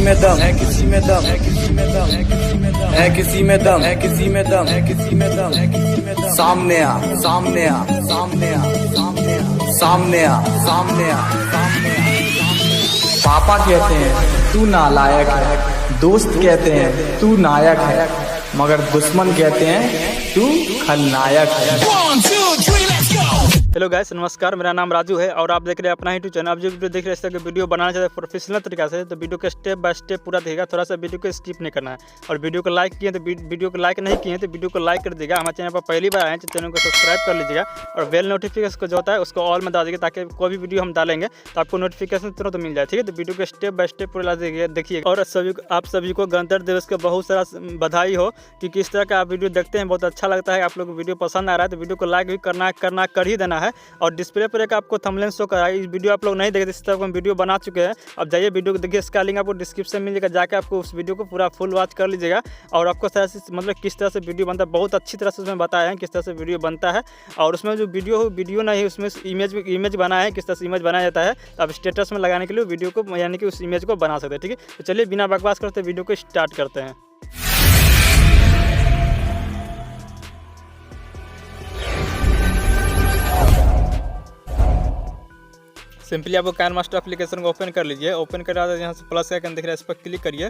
में दम है, किसी में दम है, किसी में दम है, किसी में दम है, किसी में दम है, किसी में दम है, किसी में दम है, किसी में दम। सामने आ, सामने आ, सामने आ, सामने आ, सामने आ, सामने आ, सामने आ। पापा कहते हैं तू नालायक है, दोस्त कहते हैं तू नायक है, मगर दुश्मन कहते हैं तू खलनायक है। हेलो गाइस, नमस्कार। मेरा नाम राजू है और आप देख रहे हैं अपना यूट्यूब चैनल। आप जो वीडियो देख रहे हैं इस तरह के वीडियो बनाना चाहते हैं प्रोफेशनल तरीका से, तो वीडियो को स्टेप बाय स्टेप पूरा देखिएगा। थोड़ा सा वीडियो को स्किप नहीं करना है। और वीडियो को लाइक किए तो वीडियो को लाइक नहीं किए तो वीडियो को लाइक कर दीजिएगा। हमारे चैनल पर पहली बार आए तो चैनल को सब्सक्राइब कर लीजिएगा और बेल नोटिफिकेशन को जो होता है उसको ऑल में डाल दीजिएगा, ताकि कोई भी वीडियो हम डालेंगे तो आपको नोटिफिकेशन तुरंत मिल जाए। ठीक है, तो वीडियो को स्टेप बाय स्टेप पूरा देखिए। और आप सभी को गणतंत्र दिवस का बहुत सारा बधाई हो, क्योंकि इस तरह का आप वीडियो देखते हैं बहुत अच्छा लगता है। आप लोग को वीडियो पसंद आ रहा है तो वीडियो को लाइक भी करना कर ही देना है। और डिस्प्ले पर एक आपको थंबनेल शो करा है, इस वीडियो आप लोग नहीं देखे, इस तरह हम वीडियो बना चुके हैं। अब जाइए वीडियो को देखिए, इसका लिंक आपको डिस्क्रिप्शन में मिलेगा, जाकर आपको उस वीडियो को पूरा फुल वॉच कर लीजिएगा। और आपको तरह से मतलब किस तरह से वीडियो बनता है, बहुत अच्छी तरह से उसमें बताया है किस तरह से वीडियो बनता है। और उसमें जो वीडियो नहीं है उसमें इमेज बनाया है, किस तरह से इमेज बनाया जाता है। तो आप स्टेटस में लगाने के लिए वीडियो को यानी कि उस इमेज को बना सकते हैं। ठीक है, तो चलिए बिना बकवास करते वीडियो को स्टार्ट करते हैं। सिंपली आपको काइनमास्टर एप्लीकेशन को ओपन कर लीजिए। ओपन कर बाद यहाँ से प्लस का आइकन दिख रहा है, इस पर क्लिक करिए।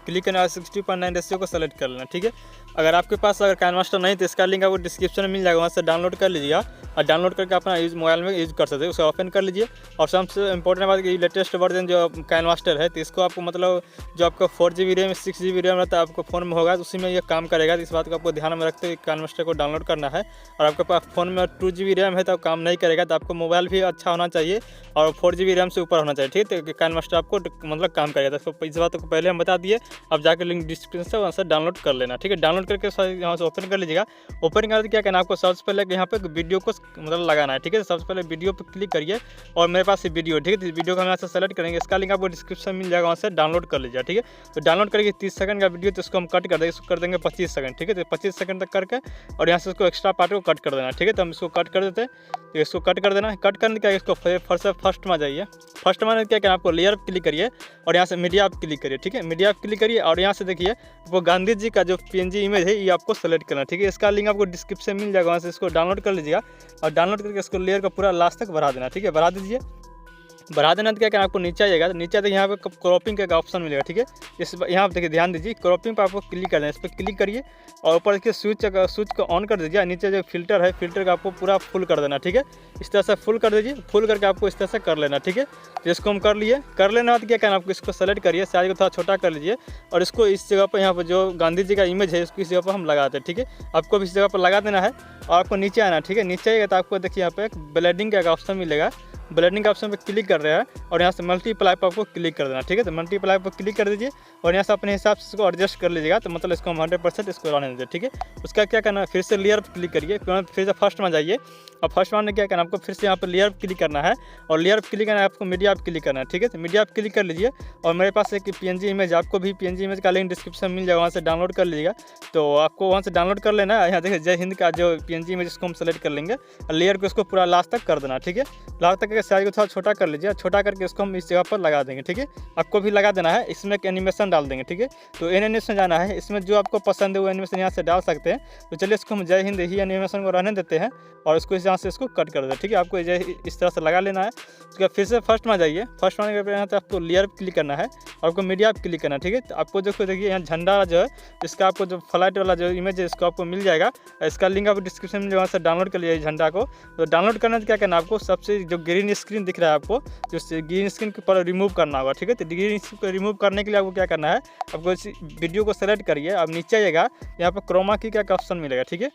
क्लिक करने बाद 60:9 रेशियो को सेलेक्ट कर लेना। ठीक है, अगर आपके पास काइनमास्टर नहीं तो इसका लिंक आपको डिस्क्रिप्शन में मिल जाएगा, वहाँ से डाउनलोड कर लीजिएगा। और डाउनलोड करके अपना मोबाइल में यूज़ कर सकते हैं। उसे ओपन कर लीजिए। और सबसे इंपॉर्टेंट बात कि लेटेस्ट वर्जन जो काइनमास्टर है तो इसको आपको मतलब जो आपका 4GB रैम 6GB रैम रहता है आपको फ़ोन में होगा तो उसी में ये काम करेगा। तो इस बात को आपको ध्यान में रखते हुए काइनमास्टर को डाउनलोड करना है। और आपके पास फ़ोन में 2GB रैम है तो काम नहीं करेगा, तो आपको मोबाइल भी अच्छा होना चाहिए और 4GB रैम से ऊपर होना चाहिए। ठीक है, तो काइनमास्टर आपको मतलब काम करेगा। तो इस बात को पहले हम बता दिए। अब जाकर लिंक डिस्क्रिप्शन से वहाँ से डाउनलोड कर लेना। ठीक है, डाउनलोड करके यहाँ से ओपन कर लीजिएगा। ओपन करके क्या करना, आपको सबसे पहले यहाँ पे वीडियो को मतलब लगाना है। ठीक है, सबसे पहले वीडियो पे क्लिक करिए और मेरे पास ये वीडियो। ठीक है, तो वीडियो को हम यहाँ से सेलेक्ट करेंगे, इसका लिंक आपको डिस्क्रिप्शन मिल जाएगा, वहाँ से डाउनलोड कर लीजिए। ठीक है, तो डाउनलोड करके 30 सेकंड का वीडियो तो इसको हम कट कर देंगे, इसको कर देंगे 25 सेकंड। ठीक है, तो 25 सेकंड तक करके और यहाँ से इसको एक्स्ट्रा पार्ट को कट कर देना। ठीक है, तो हम इसको कट कर देते हैं। तो इसको कट कर देना है। कट करने का इसको फर्स्ट में जाइए। फर्स्ट में क्या करना, आपको लेयर क्लिक करिए और यहाँ से मीडिया आप क्लिक करिए। ठीक है, मीडिया आप क्लिक करिए और यहाँ से देखिए वो गांधी जी का जो PNG इमेज है ये आपको सेलेक्ट करना। ठीक है, इसका लिंक आपको डिस्क्रिप्शन में मिल जाएगा, वहाँ से इसको डाउनलोड कर लीजिएगा। और डाउनलोड करके इसको लेयर का पूरा लास्ट तक बढ़ा देना। ठीक है, बढ़ा दीजिए। बढ़ा देना तो क्या करना, आपको नीचे आइएगा तो नीचे तक यहाँ पे क्रॉपिंग का ऑप्शन मिलेगा। ठीक है, इस यहाँ पे देखिए ध्यान दीजिए, क्रॉपिंग पर आपको क्लिक करना है। इस पर क्लिक करिए और ऊपर देखिए स्विच को ऑन कर दीजिए। नीचे जो फिल्टर है फिल्टर का आपको पूरा फुल कर देना। ठीक है, इस तरह से फुल कर दीजिए। फुल करके आपको इस तरह से कर लेना। ठीक है, तो इसको हम कर लिए। कर लेना बाद क्या करना, आपको इसको सेलेक्ट करिए, साइज को थोड़ा छोटा कर लीजिए और इसको इस जगह पर यहाँ पर जो गांधी जी का इमेज है इसको इस जगह पर हम लगाते हैं। ठीक है, आपको भी इस जगह पर लगा देना है और आपको नीचे आना। ठीक है, नीचे आएगा तो आपको देखिए यहाँ पर एक ब्लेंडिंग का ऑप्शन मिलेगा। ब्लेंडिंग का ऑप्शन पे क्लिक कर रहा है और यहाँ से मल्टीप्लाई पर आपको क्लिक कर देना। ठीक है, तो मल्टीप्लाई पर क्लिक कर दीजिए और यहाँ से अपने हिसाब से इसको एडजस्ट कर लीजिएगा। तो मतलब इसको हम 100% इसको रहने दीजिए। ठीक है, उसका क्या करना है, फिर से लेयर पर क्लिक करिए, फिर से फर्स्ट में जाइए और फर्स्ट में क्या करना, आपको फिर से यहाँ पर लेयर पर क्लिक करना है और लेयर पर क्लिक करना है, आपको मीडिया पर क्लिक करना है। ठीक है, तो मीडिया पर क्लिक कर लीजिए और मेरे पास एक PNG इमेज, आपको भी PNG इमेज का लिंक डिस्क्रिप्शन मिल जाएगा, वहाँ से डाउनलोड कर लीजिएगा। तो आपको वहाँ से डाउनलोड कर लेना है। यहाँ देखिए जय हिंद का जो PNG इमेज इसको हम सेलेक्ट कर लेंगे और लेयर को इसको पूरा लास्ट तक कर देना। ठीक है, लास्ट तक साइज को थोड़ा छोटा कर लीजिए। छोटा करके इसको हम इस जगह पर लगा देंगे। ठीक है, आपको भी लगा देना है। इसमें एक एनिमेशन डाल देंगे। ठीक है, तो एनिमेशन जाना है, इसमें जो आपको पसंद है वो एनिमेशन यहाँ से डाल सकते हैं। तो चलिए इसको हम जय हिंद ही एनिमेशन को रहने देते हैं और इसको यहाँ से इसको कट कर देते हैं। ठीक है, आपको जय इस तरह से लगा लेना है। उसके बाद फिर से फर्स्ट में जाइए। फर्स्ट में यहाँ पे आपको लेयर पर क्लिक करना है और आपको मीडिया पर क्लिक करना है। ठीक है, तो आपको जो देखिए यहाँ झंडा जो है इसका आपको जो फ्लाइट वाला जो इमेज है इसको आपको मिल जाएगा। इसका लिंक आपको डिस्क्रिप्शन में वहाँ से डाउनलोड कर लिया झंडा को। तो डाउनलोड करना तो क्या करना, आपको सबसे जो ग्रीन स्क्रीन दिख रहा है आपको जो ग्रीन स्क्रीन के पर रिमूव करना होगा। ठीक है, तो ग्रीन स्क्रीन को रिमूव करने के लिए आपको क्या करना है, आपको इस वीडियो को सेलेक्ट करिए। अब नीचे आइएगा, यहाँ पर क्रोमा की का ऑप्शन मिलेगा। ठीक है,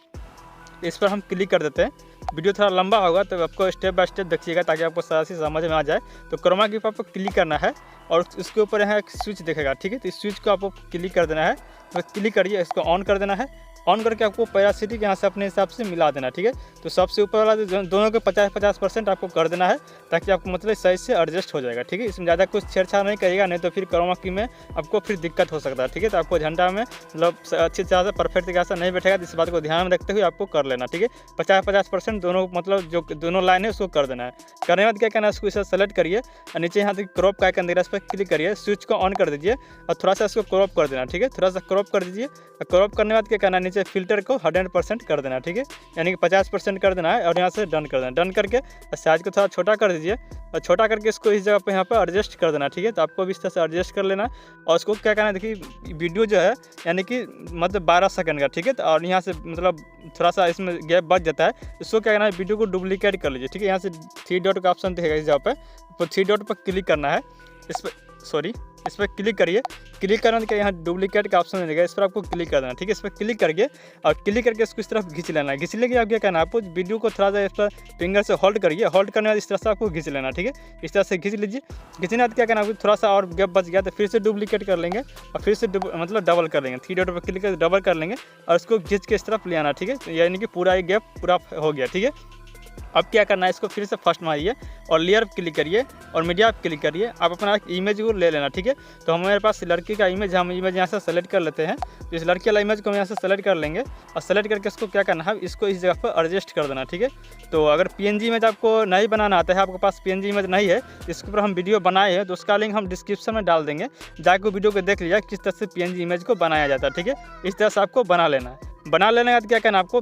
इस पर हम क्लिक कर देते हैं। वीडियो थोड़ा लंबा होगा तो आपको स्टेप बाय स्टेप देखिएगा ताकि आपको सारा चीज़ समझ में आ जाए। तो क्रोमा की पर आपको क्लिक करना है और उसके ऊपर यहाँ एक स्विच दिखेगा। ठीक है, तो इस स्विच को आपको क्लिक कर देना है। तो क्लिक करिए, इसको ऑन कर देना है। ऑन करके आपको पैरासिटी के यहाँ से अपने हिसाब से मिला देना, ठीक है। तो सबसे ऊपर वाला दोनों के 50-50% आपको कर देना है, ताकि आपको मतलब सही से एडजस्ट हो जाएगा, ठीक है। इसमें ज़्यादा कुछ छेड़छाड़ नहीं करिएगा, नहीं तो फिर क्रोमा की में आपको फिर दिक्कत हो सकता है, ठीक है। तो आपको झंडा में मतलब अच्छी तरह से परफेक्ट तरीके से नहीं बैठेगा, तो इस बात को ध्यान में रखते हुए आपको कर लेना, ठीक है। 50-50% दोनों मतलब जो दोनों लाइन है उसको कर देना है। करने के बाद क्या करना है, इसको इसे सेलेक्ट करिए और नीचे यहाँ से क्रॉप का आइकन दिख रहा है, इस पर क्लिक करिए, स्विच को ऑन कर दीजिए और थोड़ा सा इसको क्रॉप कर देना, ठीक है। थोड़ा सा क्रॉप कर दीजिए और क्रॉप करने के बाद क्या करना है, नीचे फिल्टर को 100% कर देना, ठीक है। यानी कि 50% कर देना है और यहाँ से डन कर देना। डन करके साइज को थोड़ा छोटा कर दीजिए और छोटा करके इसको इस जगह पे यहाँ पर एडजस्ट कर देना, ठीक है। तो आपको भी इस तरह से एडजस्ट कर लेना और उसको क्या करना है, देखिए वीडियो जो है यानी कि मतलब 12 सेकंड का, ठीक है। तो और यहाँ से मतलब थोड़ा सा इसमें गैप बच जाता है, इसको क्या करना है, वीडियो को डुप्लीकेट कर लीजिए, ठीक है। यहाँ से 3 डॉट का ऑप्शन दिखेगा इस जगह पे, तो 3 डॉट पर क्लिक करना है, इस पर क्लिक करिए। क्लिक करने के यहाँ डुप्लीकेट का ऑप्शन मिलेगा, इस पर आपको क्लिक कर देना, ठीक है। इस पर क्लिक करके और क्लिक करके इसको इस तरफ खींच लेना है। खींचने के आप क्या करना है, आपको वीडियो को थोड़ा सा इस पर फिंगर से होल्ड करिए, होल्ड करने के बाद इस तरह से आपको खींच लेना, ठीक है। इस तरह से खींच लीजिए। खींचने के बाद क्या करना है, थोड़ा सा और गैप बच गया तो फिर से डुप्लीकेट कर लेंगे और फिर से मतलब डबल कर लेंगे, 3 डॉट पर क्लिक करके डबल कर लेंगे और इसको खींच के इस तरफ ले आना, ठीक है। यानी कि पूरा ये गैप पूरा हो गया, ठीक है। अब क्या करना है, इसको फिर से फर्स्ट मारिए और लेयर पर क्लिक करिए और मीडिया पर क्लिक करिए। आप अपना एक इमेज को ले लेना, ठीक है। तो हमारे पास लड़की का इमेज, हम इमेज यहाँ से सेलेक्ट कर लेते हैं। तो इस लड़की वाला इमेज को हम यहाँ से सेलेक्ट कर लेंगे और सेलेक्ट करके इसको क्या करना है, इसको इस जगह पर एडजस्ट कर देना, ठीक है। तो अगर PNG इमेज आपको नहीं बनाना आता है, आपके पास PNG इमेज नहीं है, इसके ऊपर हम वीडियो बनाए हैं, तो उसका लिंक हम डिस्क्रिप्शन में डाल देंगे, जाकर वीडियो को देख लीजिए किस तरह से PNG इमेज को बनाया जाता है, ठीक है। इस तरह से आपको बना लेना है। बना लेने के बाद क्या करना, आपको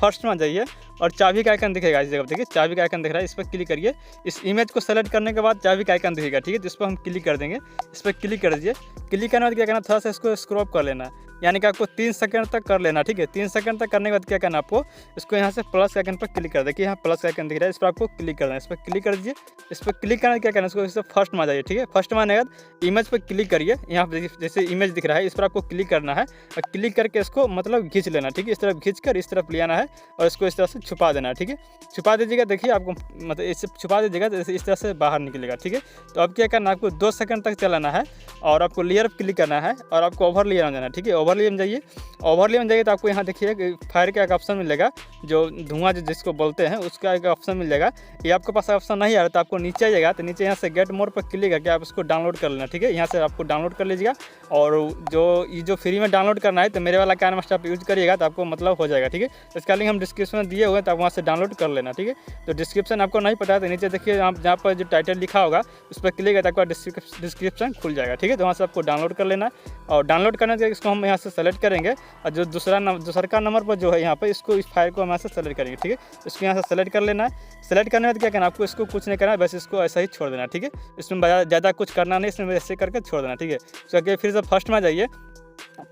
फर्स्ट में जाइए और चाबी का आइकन दिखेगा इस जगह, देखिए चाबी का आइकन दिख रहा है, इस पर क्लिक करिए। इस इमेज को सेलेक्ट करने के बाद चाबी का आइकन दिखेगा, ठीक है। जिस पर हम क्लिक कर देंगे, इस पर क्लिक कर दीजिए। क्लिक करने के बाद क्या करना, थोड़ा सा इसको स्क्रॉप कर लेना, यानी कि आपको 3 सेकंड तक कर लेना, ठीक है। 3 सेकंड तक करने के बाद क्या करना, आपको इसको यहाँ से प्लस आइकन पर क्लिक कर देखिए, यहाँ प्लस आइकन दिख रहा है, इस पर आपको क्लिक करना है। इस पर क्लिक कर दीजिए। इस पर क्लिक करने क्या करना, इसको इससे फर्स्ट में आ जाइए, ठीक है। फर्स्ट में आने के बाद इमेज पर क्लिक करिए, यहाँ पर जैसे इमेज दिख रहा है इस पर आपको क्लिक करना है और क्लिक करके इसको मतलब खींच लेना, ठीक है। इस तरफ खींच कर इस तरफ ले आना है और इसको इस तरह से छुपा देना है, ठीक है। छुपा दीजिएगा, देखिए आपको मतलब इससे छुपा दीजिएगा तो इस तरह से बाहर निकलेगा, ठीक है। तो अब क्या करना, आपको 2 सेकंड तक चलाना है और आपको लेयर पर क्लिक करना है और आपको ओवर लेयर में जाना है, ठीक है। ओवर लेयर में जाइए। ओवर लेयर में जाइए तो आपको यहाँ देखिए फायर का एक ऑप्शन मिलेगा, जो धुआं जिसको बोलते हैं उसका एक ऑप्शन मिल जाएगा। ये आपके पास ऑप्शन नहीं आ रहा तो आपको नीचे आइएगा, तो नीचे यहाँ से गेट मोर पर क्लिक करके आप इसको डाउनलोड कर लेना, ठीक है। यहाँ से आपको डाउनलोड कर लीजिएगा और जो फ्री में डाउनलोड करना है तो मेरे वाला काइनमास्टर आप यूज़ करिएगा तो आपको मतलब हो जाएगा, ठीक है। इसका लिंक हम डिस्क्रिप्शन में दिए हुए हैं, तो आप वहाँ से डाउनलोड कर लेना, ठीक है। तो डिस्क्रिप्शन आपको नहीं पता है तो नीचे देखिए आप जहाँ पर जो टाइटल लिखा होगा उस पर क्लिक करके आपका डिस्क्रिप्शन खुल जाएगा, ठीक है। तो वहाँ से आपको डाउनलोड कर लेना है और डाउनलोड करने के इसको हम यहाँ से सेलेक्ट करेंगे और जो दूसरा नंबर पर जो है यहाँ पर इसको इस फाइल को हम यहाँ से सेलेक्ट करेंगे, ठीक है। इसको यहाँ से सेलेक्ट कर लेना है। सेलेक्ट करने के बाद क्या करना, आपको इसको कुछ नहीं करना है, बस इसको ऐसा ही छोड़ देना, ठीक है। इसमें ज़्यादा कुछ करना नहीं, इसमें ऐसे करके छोड़ देना, ठीक है। तो फिर से फर्स्ट में जाइए।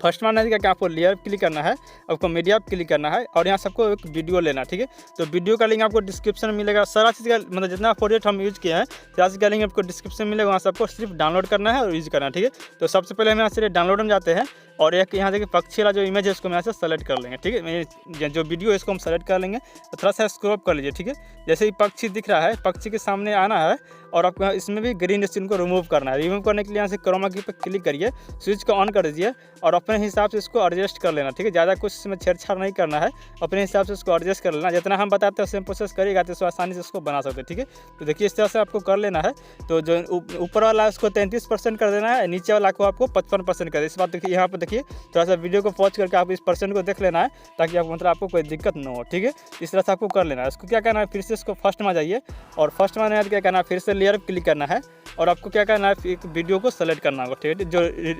फर्स्ट में आने का आपको लेयर क्लिक करना है, आपको मीडिया पर क्लिक करना है और यहाँ सबको एक वीडियो लेना, ठीक है। तो वीडियो का लिंक आपको डिस्क्रिप्शन में मिलेगा। सारा चीज़ का मतलब जितना प्रोजेक्ट हम यूज़ किए हैं सारा चीज़ का लिंक आपको डिस्क्रिप्शन में मिलेगा, वहाँ से आपको सिर्फ डाउनलोड करना है और यूज़ करना है, ठीक है। तो सबसे पहले हम यहाँ से डाउनलोड में जाते हैं और एक यहाँ देखिए पक्षी वाला जो इमेज है उसको हम यहाँ से सेलेक्ट कर लेंगे, ठीक है। जो वीडियो है इसको हम सेलेक्ट कर लेंगे, तो थोड़ा सा स्क्रॉप कर लीजिए, ठीक है। जैसे ही पक्षी दिख रहा है, पक्षी के सामने आना है और आपको इसमें भी ग्रीन स्क्रीन को रिमूव करना है। रिमूव करने के लिए यहाँ से क्रोमा की पर क्लिक करिए, स्विच को ऑन कर दीजिए और अपने हिसाब से इसको एडजस्ट कर लेना, ठीक है। ज़्यादा कुछ इसमें छेड़छाड़ नहीं करना है, अपने हिसाब से इसको एडजस्ट कर लेना। जितना हम बताते हैं सेम प्रोसेस करिएगा तो आसानी से इसको बना सकते हैं, ठीक है। तो देखिए इस तरह से आपको कर लेना है। तो जो ऊपर वाला उसको 33% कर देना है, नीचे वाला को आपको 55% कर देना। इस बात देखिए, यहाँ पर देखिए थोड़ा सा वीडियो को पॉज करके आप इस परसेंट को देख लेना है ताकि आपको मतलब आपको कोई दिक्कत ना हो, ठीक है। इस तरह से आपको कर लेना है। इसको क्या करना है, फिर से इसको फर्स्ट में जाइए और फर्स्ट में आने क्या करना है, फिर से लेयर पर क्लिक करना है और आपको क्या करना है, एक वीडियो को सेलेक्ट करना होगा, ठीक है।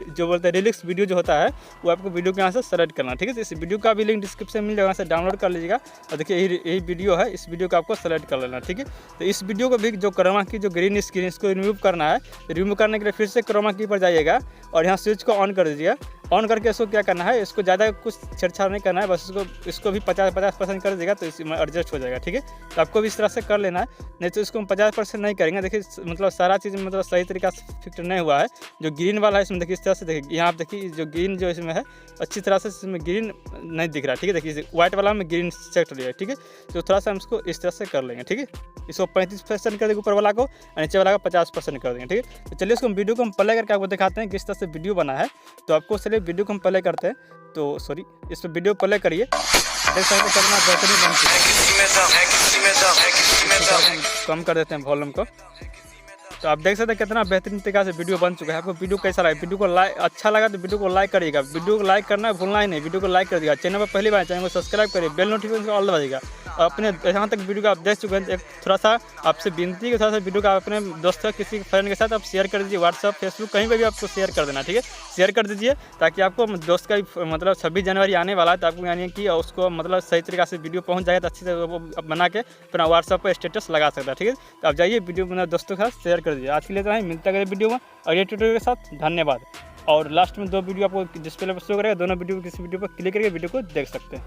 जो बोलते हैं रिलिक्स वीडियो जो होता है वो आपको वीडियो के यहाँ से सेलेक्ट करना, ठीक है। तो इस वीडियो का भी लिंक डिस्क्रिप्शन में मिल जाएगा, वहाँ से डाउनलोड कर लीजिएगा और देखिए यही वीडियो है, इस वीडियो को आपको सेलेक्ट कर लेना, ठीक है। तो इस वीडियो को भी जो क्रोमा की जो ग्रीन स्क्रीन इसको रिमूव करना है, रिमूव करने के लिए फिर से क्रोमा की पर जाइएगा और यहाँ स्विच को ऑन कर दीजिए। ऑन करके इसको क्या करना है, इसको ज़्यादा कुछ छेड़छाड़ नहीं करना है, बस इसको भी 50% कर देगा तो इसमें एडजस्ट हो जाएगा, ठीक है। तो आपको भी इस तरह से कर लेना है, नहीं तो इसको हम 50% नहीं करेंगे। देखिए मतलब सारा चीज़ मतलब सही तरीका से फिट नहीं हुआ है। जो ग्रीन वाला है इसमें देखिए इस तरह से देखिए, यहाँ आप देखिए जो ग्रीन जो इसमें है अच्छी तरह से इसमें ग्रीन नहीं दिख रहा है, ठीक है। देखिए व्हाइट वाला में ग्रीन सेट लिया है, ठीक है। तो थोड़ा सा हम इसको इस तरह से कर लेंगे, ठीक है। इसको 35% कर देंगे ऊपर वाला को और नीचे वाला का 50% कर देंगे, ठीक है। तो चलिए इसको वीडियो को हम प्ले करके आपको दिखाते हैं किस तरह से वीडियो बना है। तो आपको चलिए वीडियो को हम प्ले करते हैं, तो सॉरी इस पर वीडियो प्ले करिए, देख सकते हैं कितना बेहतरीन बन चुका है। कम कर देते हैं वॉल्यूम को, तो आप देख सकते हैं कितना बेहतरीन तरीके से वीडियो बन चुका है। आपको वीडियो कैसा लगा? वीडियो को लाइक अच्छा लगा तो वीडियो को लाइक करिएगा, वीडियो को लाइक करना भूलना ही नहीं, वीडियो को लाइक कर दिएगा। चैनल पर पहली बार चैनल को सब्सक्राइब करिए, बेल नोटिफिकेशन ऑल दबाइएगा। अपने यहाँ तक वीडियो को आप देख चुके हैं, एक थोड़ा सा आपसे विनती है कि थोड़ा सा वीडियो का अपने दोस्तों किसी फ्रेंड के साथ आप शेयर कर दीजिए, व्हाट्सअप फेसबुक कहीं पर भी आपको शेयर कर देना, ठीक है, शेयर कर दीजिए, ताकि आपको दोस्त का मतलब 26 जनवरी आने वाला है, तो आपको यानी कि उसको मतलब सही तरीके से वीडियो पहुँच जाएगा, तो अच्छे से वो बना के अपना व्हाट्सअप पर स्टेटस लगा सकता है, ठीक है। तो आप जाइए वीडियो अपने दोस्तों के साथ शेयर कर दीजिए। आज के लिए तो है, मिलता है वीडियो में अगले ट्यूटोरियल के साथ। धन्यवाद। और लास्ट में 2 वीडियो आपको डिस्प्ले पर शो करेगा, दोनों वीडियो किसी वीडियो पर क्लिक करके वीडियो को देख सकते हैं।